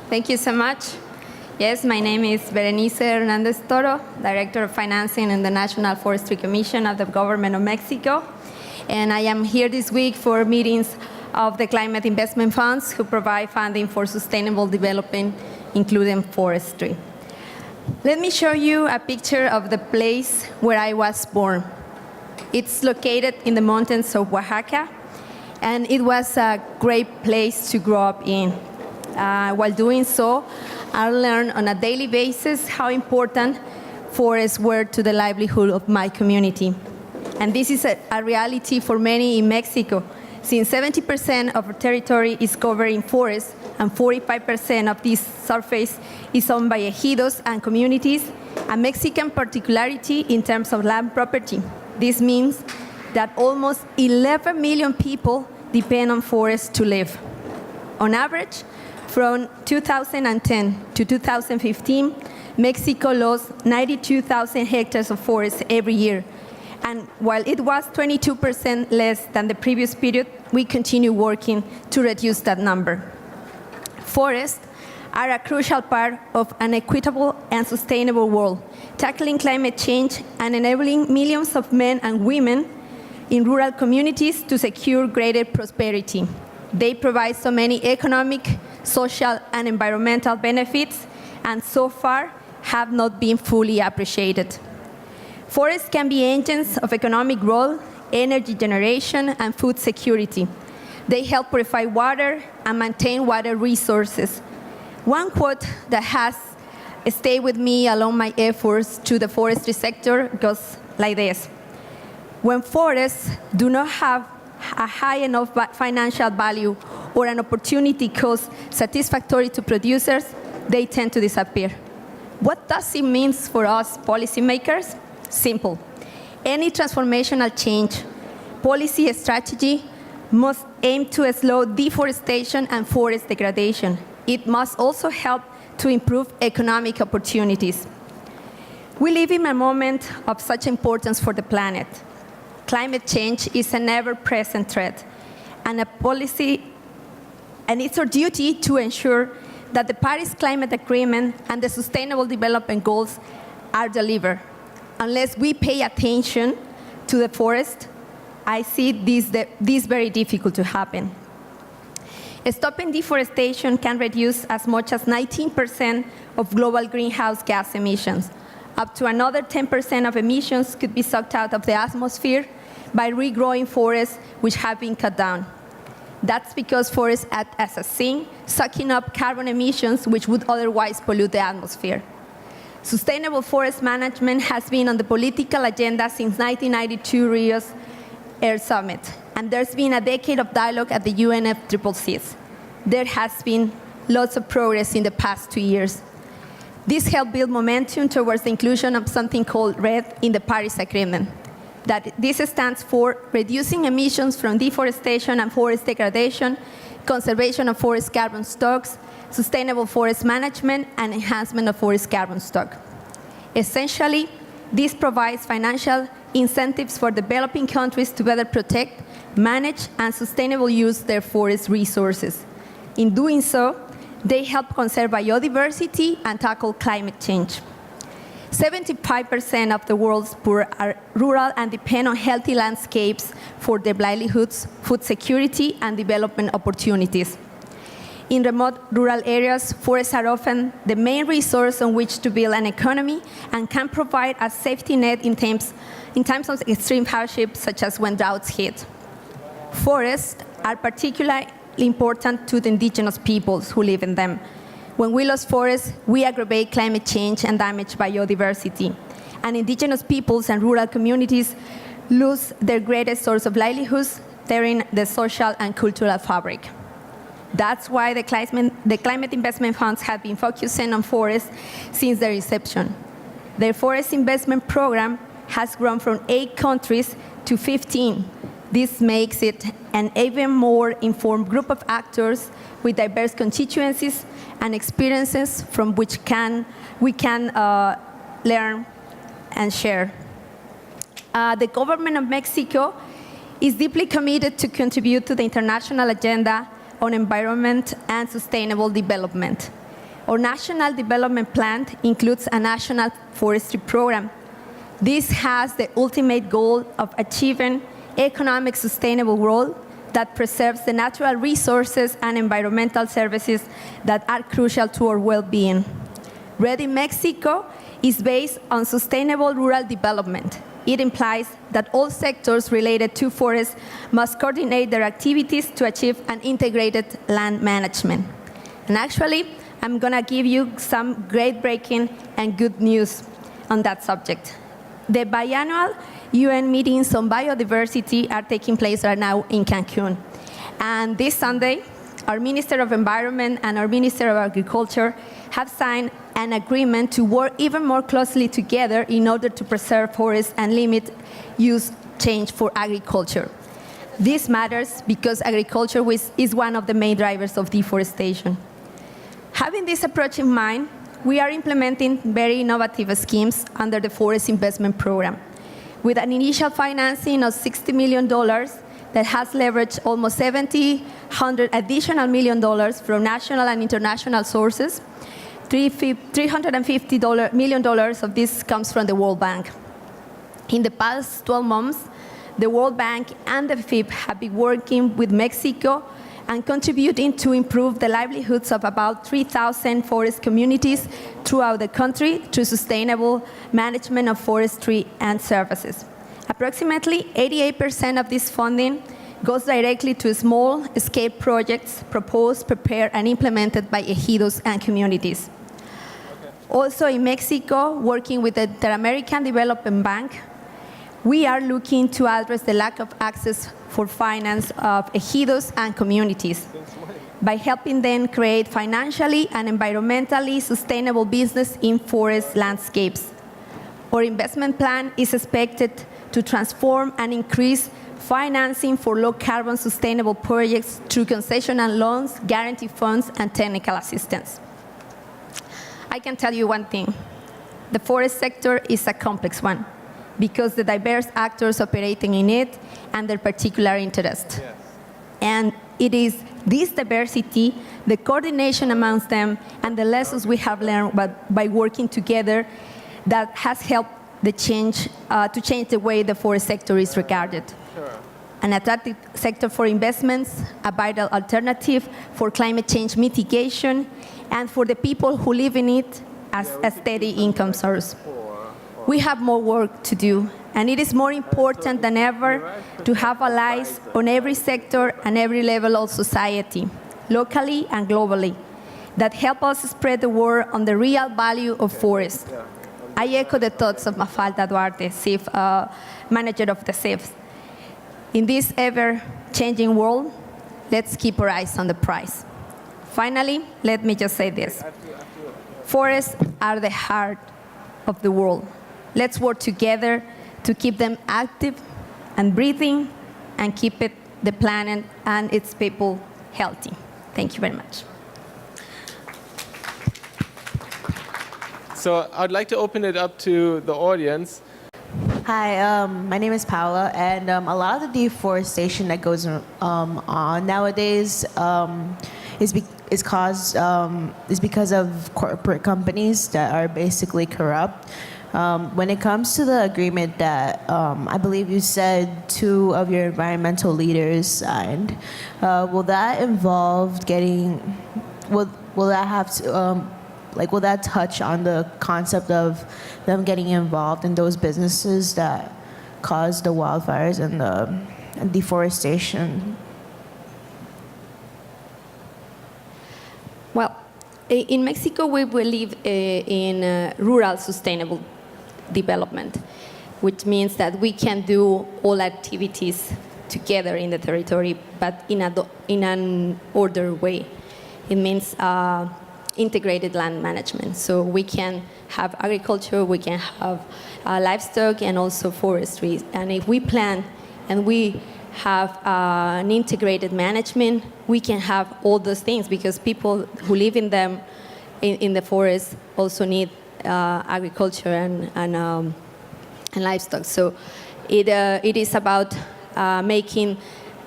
Thank you so much. Yes, my name is Berenice Hernandez Toro, Director of Financing in the National Forestry Commission of the Government of Mexico. And I am here this week for meetings of the climate investment funds who provide funding for sustainable development, including forestry. Let me show you a picture of the place where I was born. It's located in the mountains of Oaxaca, and it was a great place to grow up in. While doing so, I learned on a daily basis how important forests were to the livelihood of my community. And this is a reality for many in Mexico, since 70% of our territory is covered in forests, and 45% of this surface is owned by ejidos and communities, a Mexican particularity in terms of land property. This means that almost 11 million people depend on forests to live. On average, from 2010 to 2015, Mexico lost 92,000 hectares of forest every year. And while it was 22% less than the previous period, we continue working to reduce that number. Forests are a crucial part of an equitable and sustainable world, tackling climate change and enabling millions of men and women in rural communities to secure greater prosperity. They provide so many economic, social, and environmental benefits, and so far have not been fully appreciated. Forests can be engines of economic growth, energy generation, and food security. They help purify water and maintain water resources. One quote that has stayed with me along my efforts to the forestry sector goes like this: when forests do not have a high enough financial value or an opportunity cost satisfactory to producers, they tend to disappear. What does it mean for us policymakers? Simple. Any transformational change, policy strategy must aim to slow deforestation and forest degradation. It must also help to improve economic opportunities. We live in a moment of such importance for the planet. Climate change is an ever-present threat, and it's our duty to ensure that the Paris Climate Agreement and the Sustainable Development Goals are delivered. Unless we pay attention to the forest, I see this very difficult to happen. Stopping deforestation can reduce as much as 19% of global greenhouse gas emissions. Up to another 10% of emissions could be sucked out of the atmosphere by regrowing forests which have been cut down. That's because forests act as a sink, sucking up carbon emissions which would otherwise pollute the atmosphere. Sustainable forest management has been on the political agenda since 1992 Rio's Air Summit, and there's been a decade of dialogue at the UNFCCC. There has been lots of progress in the past 2 years. This helped build momentum towards the inclusion of something called REDD in the Paris Agreement. This stands for reducing emissions from deforestation and forest degradation, conservation of forest carbon stocks, sustainable forest management, and enhancement of forest carbon stock. Essentially, this provides financial incentives for developing countries to better protect, manage, and sustainably use their forest resources. In doing so, they help conserve biodiversity and tackle climate change. 75% of the world's poor are rural and depend on healthy landscapes for their livelihoods, food security, and development opportunities. In remote rural areas, forests are often the main resource on which to build an economy and can provide a safety net in times of extreme hardship, such as when droughts hit. Forests are particularly important to the indigenous peoples who live in them. When we lose forests, we aggravate climate change and damage biodiversity. And indigenous peoples and rural communities lose their greatest source of livelihoods, tearing the social and cultural fabric. That's why the climate investment funds have been focusing on forests since their inception. Their forest investment program has grown from 8 countries to 15. This makes it an even more informed group of actors with diverse constituencies and experiences from which we can learn and share. The government of Mexico is deeply committed to contribute to the international agenda on environment and sustainable development. Our national development plan includes a national forestry program. This has the ultimate goal of achieving economic sustainable growth that preserves the natural resources and environmental services that are crucial to our well-being. Ready Mexico is based on sustainable rural development. It implies that all sectors related to forests must coordinate their activities to achieve an integrated land management. And actually, I'm going to give you some great-breaking and good news on that subject. The biannual UN meetings on biodiversity are taking place right now in Cancun. And this Sunday, our Minister of Environment and our Minister of Agriculture have signed an agreement to work even more closely together in order to preserve forests and limit use change for agriculture. This matters because agriculture is one of the main drivers of deforestation. Having this approach in mind, we are implementing very innovative schemes under the Forest Investment Program, with an initial financing of $60 million that has leveraged almost $100 additional million from national and international sources. $350 million of this comes from the World Bank. In the past 12 months, the World Bank and the FIP have been working with Mexico and contributing to improve the livelihoods of about 3,000 forest communities throughout the country through sustainable management of forestry and services. Approximately 88% of this funding goes directly to small-scale projects proposed, prepared, and implemented by ejidos and communities. Also in Mexico, working with the Inter-American Development Bank, we are looking to address the lack of access for finance of ejidos and communities by helping them create financially and environmentally sustainable business in forest landscapes. Our investment plan is expected to transform and increase financing for low-carbon sustainable projects through concessional loans, guarantee funds, and technical assistance. I can tell you one thing. The forest sector is a complex one because the diverse actors operating in it and their particular interests. Yes. And it is this diversity, the coordination amongst them, and the lessons we have learned by working together that has helped to change the way the forest sector is regarded. Sure. An attractive sector for investments, a vital alternative for climate change mitigation, and for the people who live in it as a steady income source. We have more work to do, and it is more important than ever to have allies on every sector and every level of society, locally and globally, that help us spread the word on the real value of forests. I echo the thoughts of Mafalda Duarte, CIF, manager of the CIF. In this ever-changing world, let's keep our eyes on the prize. Finally, let me just say this. Forests are the heart of the world. Let's work together to keep them active and breathing and keep the planet and its people healthy. Thank you very much. So I'd like to open it up to the audience. Hi, my name is Paula, and a lot of the deforestation that goes on nowadays is because of corporate companies that are basically corrupt. When it comes to the agreement that I believe you said 2 of your environmental leaders signed, will that involve will that have to, will that touch on the concept of them getting involved in those businesses that cause the wildfires and the deforestation? Well, in Mexico, we believe in rural sustainable development, which means that we can do all activities together in the territory, but in an ordered way. It means integrated land management. So we can have agriculture, we can have livestock, and also forestry. And if we plan and we have an integrated management, we can have all those things, because people who live in them, in the forest, also need agriculture and livestock. So it is about making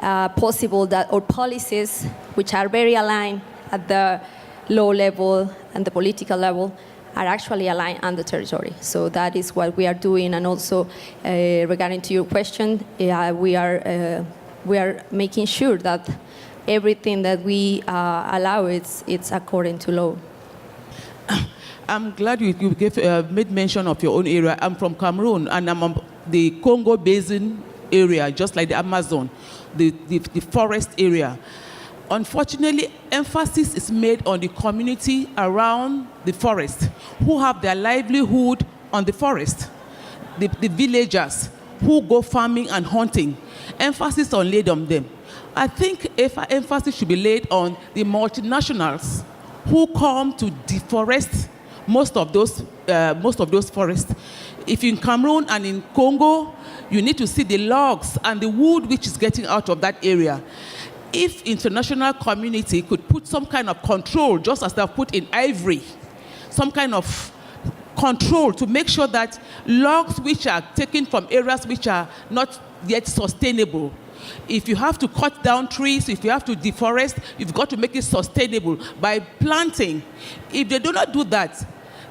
possible that our policies, which are very aligned at the law level and the political level are actually aligned on the territory. So that is what we are doing. And also, regarding to your question, we are making sure that everything that we allow, it's according to law. I'm glad you made mention of your own area. I'm from Cameroon, and I'm on the Congo Basin area, just like the Amazon, the forest area. Unfortunately, emphasis is made on the community around the forest who have their livelihood on the forest, the villagers who go farming and hunting. Emphasis on laid on them. I think emphasis should be laid on the multinationals who come to deforest most of those forests. If in Cameroon and in Congo, you need to see the logs and the wood which is getting out of that area. If international community could put some kind of control, just as they've put in Ivory, some kind of control to make sure that logs which are taken from areas which are not yet sustainable, if you have to cut down trees, if you have to deforest, you've got to make it sustainable by planting. If they do not do that,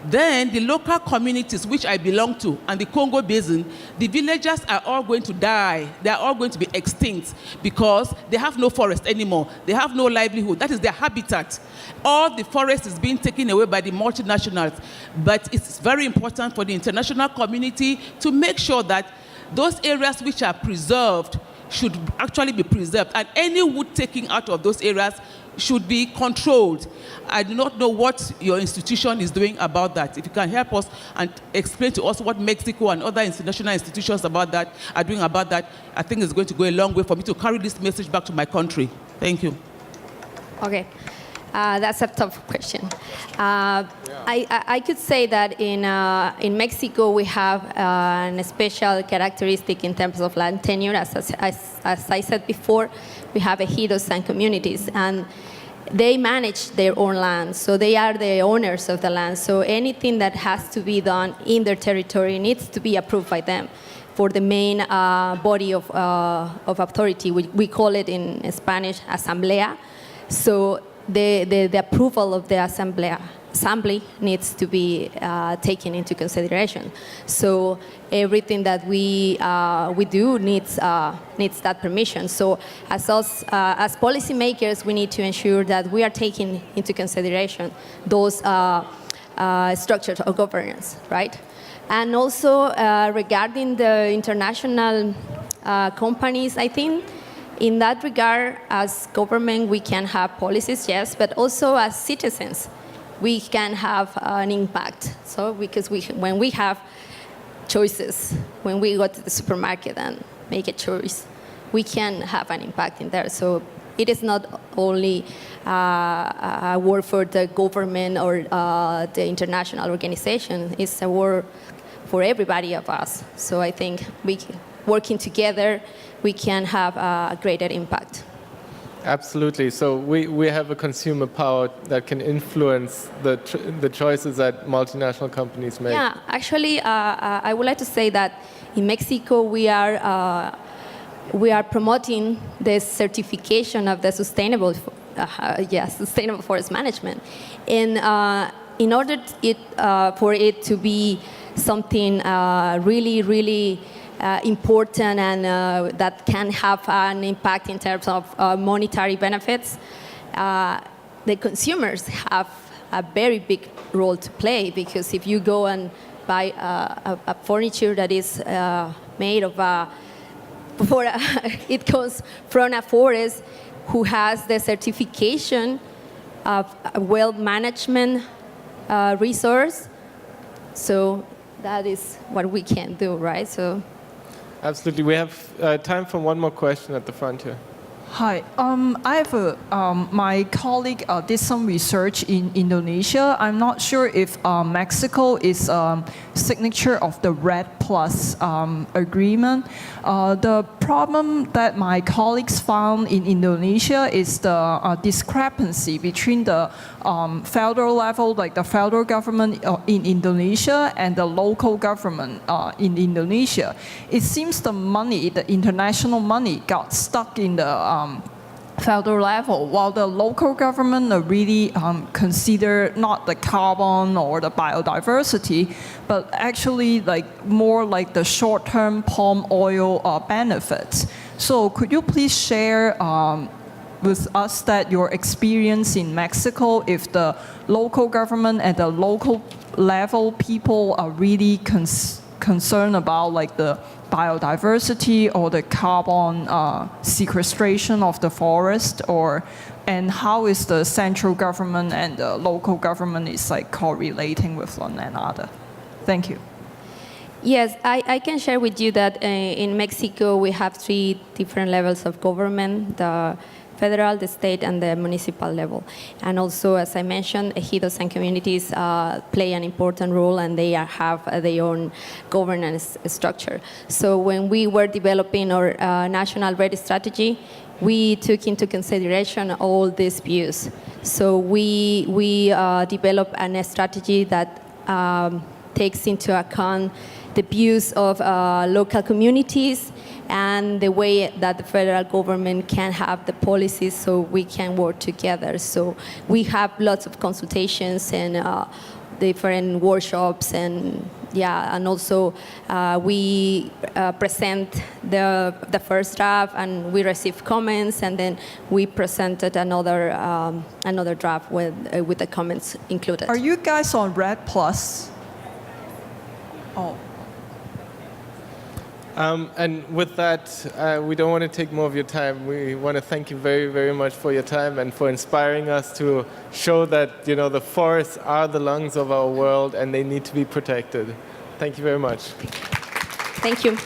then the local communities which I belong to and the Congo Basin, the villagers are all going to die. They are all going to be extinct because they have no forest anymore. They have no livelihood. That is their habitat. All the forest is being taken away by the multinationals. But it's very important for the international community to make sure that those areas which are preserved should actually be preserved, and any wood taking out of those areas should be controlled. I do not know what your institution is doing about that. If you can help us and explain to us what Mexico and other international institutions are doing about that, I think it's going to go a long way for me to carry this message back to my country. Thank you. Okay. That's a tough question. I could say that in Mexico we have a special characteristic in terms of land tenure. As I said before, we have ejidos and communities, and they manage their own land, so they are the owners of the land. So anything that has to be done in their territory needs to be approved by them for the main body of authority. We call it in Spanish asamblea. So the approval of the assembly needs to be taken into consideration. So everything that we do needs that permission. So as policymakers, we need to ensure that we are taking into consideration those structures of governance, right? And also regarding the international companies, I think in that regard, as government, we can have policies, yes, but also as citizens, we can have an impact. So because when we have choices, when we go to the supermarket and make a choice, we can have an impact in there. So it is not only a work for the government or the international organization, it's a work for everybody of us. So I think working together, we can have a greater impact. Absolutely. So we have a consumer power that can influence the choices that multinational companies make. Yeah, actually, I would like to say that in Mexico we are promoting the certification of the sustainable forest management, and in order for it to be something really important and that can have an impact in terms of monetary benefits, the consumers have a very big role to play, because if you go and buy a furniture that is made of it comes from a forest who has the certification of a well management resource, so that is what we can do, right? So. Absolutely. We have time for one more question at the front here. Hi. I have my colleague did some research in Indonesia. I'm not sure if Mexico is signature of the REDD+ agreement. The problem that my colleagues found in Indonesia is the discrepancy between the federal level, like the federal government in Indonesia, and the local government in Indonesia. It seems the money, the international money, got stuck in the federal level, while the local government are really consider not the carbon or the biodiversity, but actually like more like the short-term palm oil benefits. So could you please share with us that your experience in Mexico, if the local government at the local level people are really concerned about like the biodiversity or the carbon sequestration of the forest, and how is the central government and the local government is like correlating with one another? Thank you. Yes, I can share with you that in Mexico we have 3 different levels of government: the federal, the state, and the municipal level. And also, as I mentioned, ejidos and communities play an important role, and they have their own governance structure. So when we were developing our national RED strategy, we took into consideration all these views. So we developed a strategy that takes into account the views of local communities and the way that the federal government can have the policies so we can work together. So we have lots of consultations and different workshops, and also we present the first draft, and we receive comments, and then we presented another draft with the comments included. Are you guys on RED+? Oh. And with that, we don't want to take more of your time. We want to thank you very, very much for your time and for inspiring us to show that, the forests are the lungs of our world and they need to be protected. Thank you very much. Thank you.